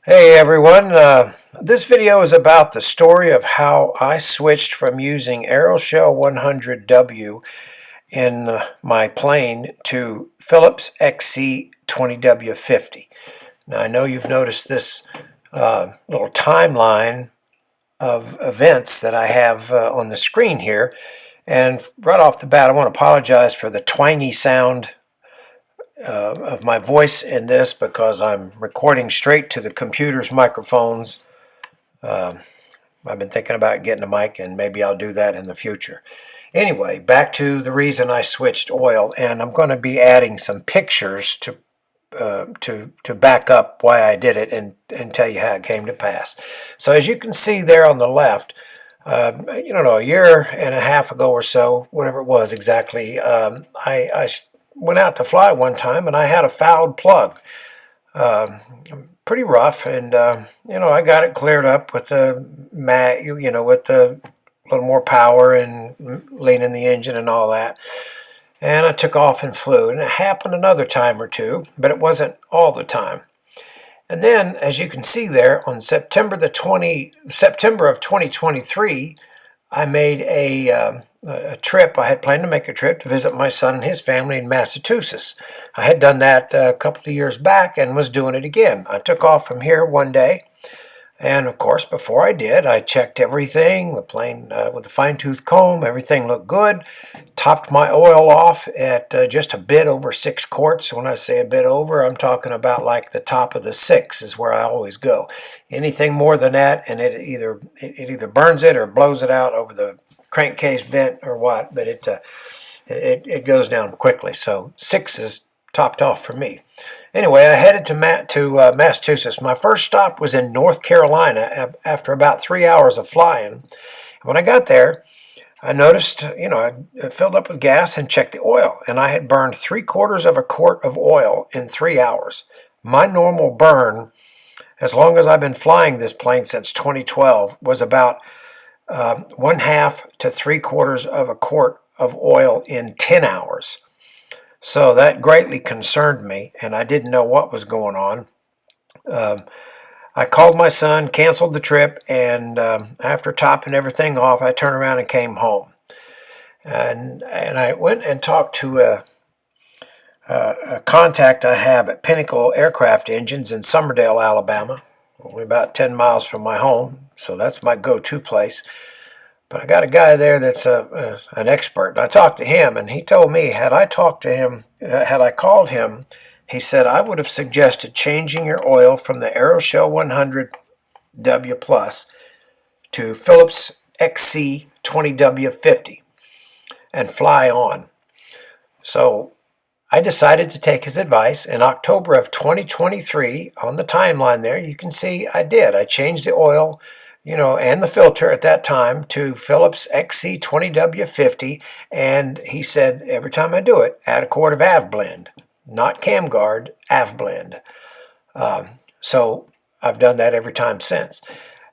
Hey everyone, this video is about the story of how I switched from using Aeroshell 100W in my plane to Philips XC20W50. Now I know you've noticed this little timeline of events that I have on the screen here, and right off the bat I want to apologize for the twangy sound of my voice in this because I'm recording straight to the computer's microphones. I've been thinking about getting a mic, and maybe I'll do that in the future. Anyway, back to the reason I switched oil, and I'm going to be adding some pictures to back up why I did it and tell you how it came to pass. So as you can see there on the left, a year and a half ago or so, whatever it was exactly, I went out to fly one time and I had a fouled plug. Pretty rough, and I got it cleared up with the with the little more power and leaning the engine and all that. And I took off and flew, and it happened another time or two, but it wasn't all the time. And then, as you can see there, on September of 2023, I made a trip. I had planned to make a trip to visit my son and his family in Massachusetts. I had done that a couple of years back and was doing it again. I took off from here one day, and of course, before I did, I checked everything, the plane with a fine-tooth comb. Everything looked good. Topped my oil off at just a bit over 6 quarts. When I say a bit over, I'm talking about like the top of the 6 is where I always go. Anything more than that, and it either burns it or blows it out over the crankcase vent or what, but it goes down quickly. So 6 is topped off for me. Anyway, I headed to Massachusetts. My first stop was in North Carolina after about 3 hours of flying. When I got there, I noticed, I filled up with gas and checked the oil, and I had burned 3/4 of a quart of oil in 3 hours. My normal burn, as long as I've been flying this plane since 2012, was about 1/2 to 3/4 of a quart of oil in 10 hours. So that greatly concerned me, and I didn't know what was going on. I called my son, canceled the trip, and after topping everything off, I turned around and came home. And I went and talked to a contact I have at Pinnacle Aircraft Engines in Summerdale, Alabama, only about 10 miles from my home, so that's my go-to place. But I got a guy there that's an expert, and I talked to him, and he told me had I called him, he said I would have suggested changing your oil from the Aeroshell 100W Plus to Philips XC20W50 and fly on. So I decided to take his advice. In October of 2023, on the timeline there, you can see I did. I changed the oil, and the filter at that time to Philips XC20W50, and he said every time I do it, add a quart of AvBlend, not CamGuard, AvBlend. So I've done that every time since.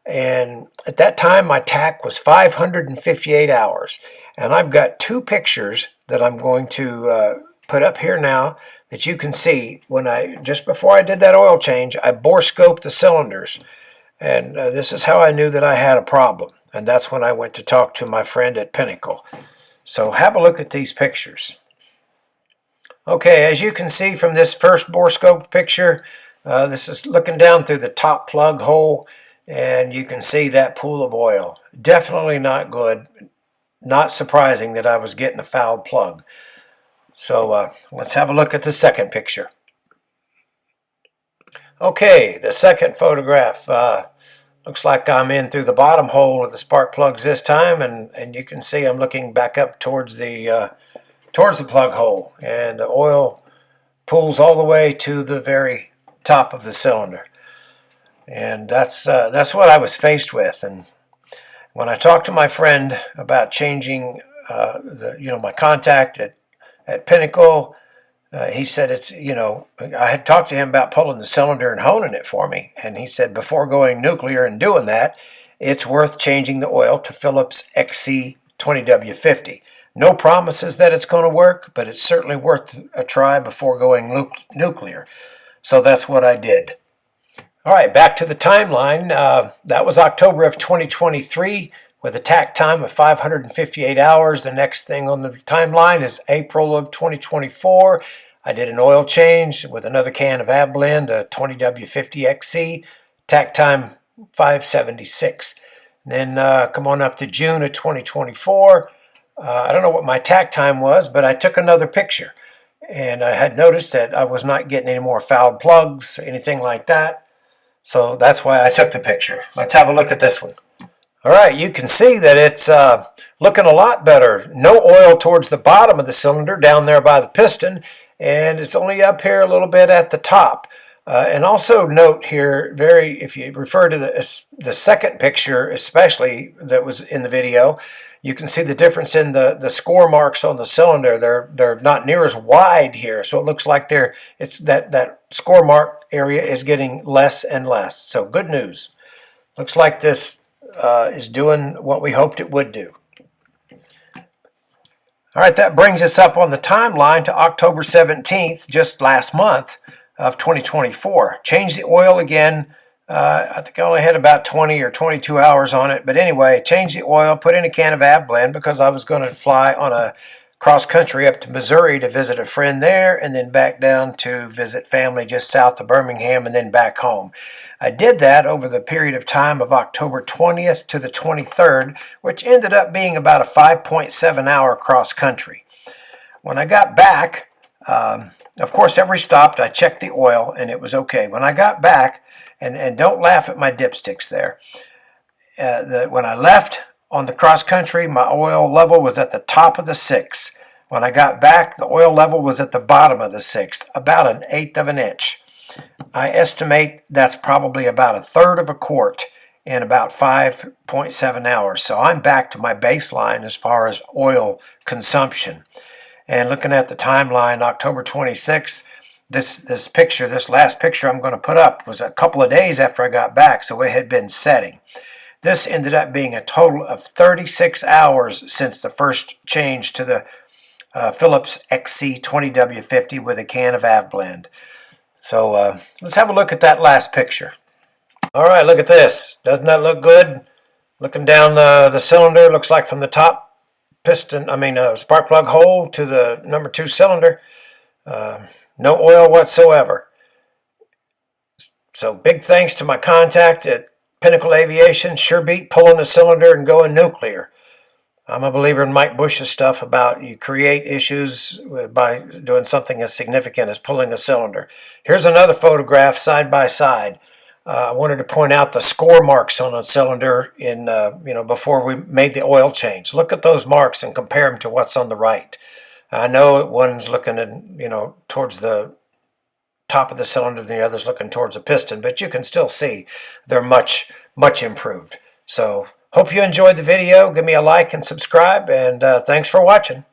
And at that time, my TAC was 558 hours, and I've got 2 pictures that I'm going to put up here now that you can see. Just before I did that oil change, I borescoped the cylinders. And this is how I knew that I had a problem. And that's when I went to talk to my friend at Pinnacle. So have a look at these pictures. Okay, as you can see from this first borescope picture, this is looking down through the top plug hole, and you can see that pool of oil. Definitely not good. Not surprising that I was getting a fouled plug. So let's have a look at the second picture. Okay, the second photograph. Looks like I'm in through the bottom hole of the spark plugs this time, and you can see I'm looking back up towards the plug hole, and the oil pools all the way to the very top of the cylinder. And that's what I was faced with. And when I talked to my friend about changing my contact at Pinnacle, he said I had talked to him about pulling the cylinder and honing it for me. And he said before going nuclear and doing that, it's worth changing the oil to Philips XC20W50. No promises that it's going to work, but it's certainly worth a try before going nuclear. So that's what I did. All right, back to the timeline. That was October of 2023 with a takt time of 558 hours. The next thing on the timeline is April of 2024. I did an oil change with another can of AvBlend, a 20W50XC, takt time 576. And then come on up to June of 2024. I don't know what my takt time was, but I took another picture. And I had noticed that I was not getting any more fouled plugs, anything like that. So that's why I took the picture. Let's have a look at this one. All right, you can see that it's looking a lot better. No oil towards the bottom of the cylinder down there by the piston, and it's only up here a little bit at the top. And also note here, if you refer to the second picture, especially that was in the video, you can see the difference in the score marks on the cylinder. They're not near as wide here, so it looks like that score mark area is getting less and less. So good news. Looks like this is doing what we hoped it would do. All right, that brings us up on the timeline to October 17th, just last month of 2024. Changed the oil again. I think I only had about 20 or 22 hours on it. But anyway, changed the oil, put in a can of AvBlend because I was going to fly on a cross country up to Missouri to visit a friend there and then back down to visit family just south of Birmingham and then back home. I did that over the period of time of October 20th to the 23rd, which ended up being about a 5.7 hour cross country. When I got back, of course, every stop I checked the oil and it was okay. When I got back, and don't laugh at my dipsticks there. When I left on the cross country, my oil level was at the top of the 6th. When I got back, the oil level was at the bottom of the 6th, about 1/8 of an inch. I estimate that's probably about 1/3 of a quart in about 5.7 hours. So I'm back to my baseline as far as oil consumption. And looking at the timeline, October 26th, this last picture I'm going to put up was a couple of days after I got back, so it had been setting. This ended up being a total of 36 hours since the first change to the Philips XC 20W50 with a can of AvBlend. So let's have a look at that last picture. All right, look at this. Doesn't that look good? Looking down the cylinder, looks like from the top spark plug hole to the number 2 cylinder. No oil whatsoever. So big thanks to my contact at Pinnacle Aviation. Sure beat pulling the cylinder and going nuclear. I'm a believer in Mike Bush's stuff about you create issues by doing something as significant as pulling a cylinder. Here's another photograph side by side. I wanted to point out the score marks on a cylinder before we made the oil change. Look at those marks and compare them to what's on the right. I know one's looking towards the top of the cylinder and the other's looking towards the piston, but you can still see they're much, much improved. So hope you enjoyed the video. Give me a like and subscribe, and thanks for watching.